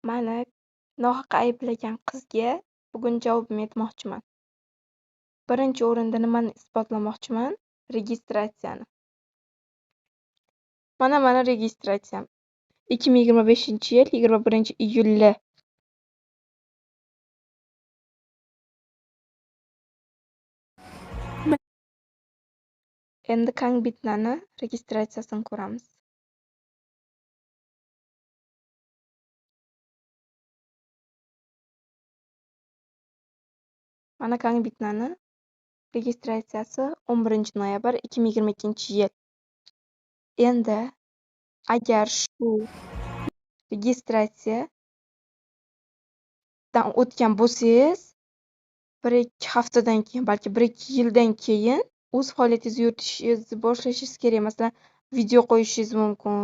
Mani nohaq ayblagan qizga bugun javobim aytmoqchiman. Birinchi o'rinda nimani isbotlamoqchiman? Registratsiyani. Mana registratsiyam. 2025-yil 21-iyuli. Endi Kangbitnani registratsiyasini ko'ramiz. Mana Kangbitnani registratsiyasi 11-noyabr 2022-yil. Endi agar shu registratsiyadan o'tgan bo'lsangiz, 1-2 haftadan keyin, balki 1-2 yildan keyin o'z faoliyatingizni yuritishingizni boshlashingiz kerak. Masalan, video qo'yishingiz mumkin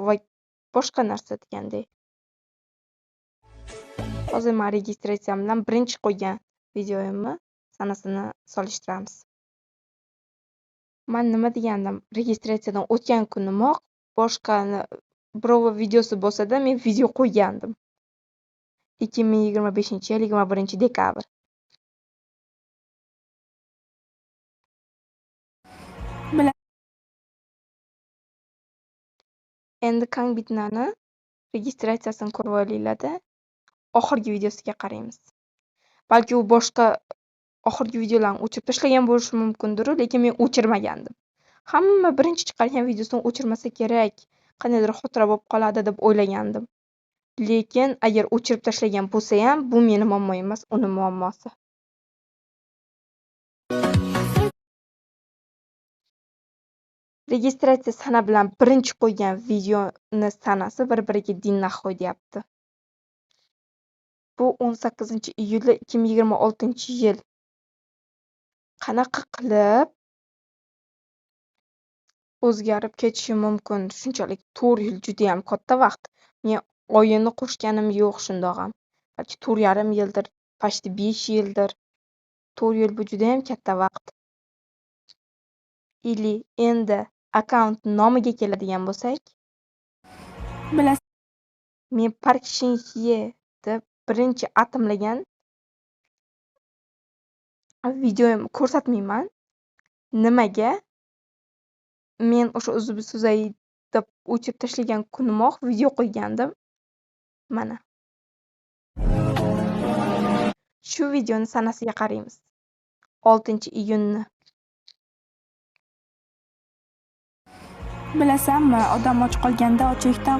va boshqa narsa deganday. Hozir men registratsiyam bilan birinchi qo'ygan videoyimni sanasini solishtiramiz. Men nima degandim? Registratsiyadan o'tgan kunimoq boshqani birov videosi bo'lsa-da, men video qo'ygandim. 2025-yil 21-dekabr. Endi Kangbitnani registratsiyasini ko'rib olinglar-da, oxirgi videosiga qaraymiz. Balki u boshqa oxirgi videolarni o'chirib tashlagan bo'lishi mumkindir, lekin men o'chirmagandim. Hamma birinchi chiqargan videosini o'chirmasa kerak, qandaydir xotira bo'lib qoladi deb o'ylagandim. Lekin agar o'chirib tashlagan bo'lsa ham, bu meni muammo emas, uni muammosi. Registratsiya sana bilan birinchi qo'ygan videoni sanasi bir-biriga dinnahoy deyapti. Bu 18-iyuli 2026-yil. Qanaqa qilib o'zgarib ketishi mumkin? Shunchalik 4 yil juda ham katta vaqt. Men oyini qo'shganim yo'q shundoq ham. Balki 4,5 yildir, почти 5 yildir. 4 yil bu juda ham katta vaqt. Ili endi akkaunt nomiga keladigan bo'lsak, bilasiz, men Park Shin-hye deb birinchi atimlagan videoyimni ko'rsatmayman. Nimaga? Men o'sha uzib-suzay deb o'chirib tashlagan kunimoq video qo'ygandim. Mana. Shu videoni sanasiga qaraymiz. 6-iyunni. Bilasanmi, odam och qolganda ochlikdan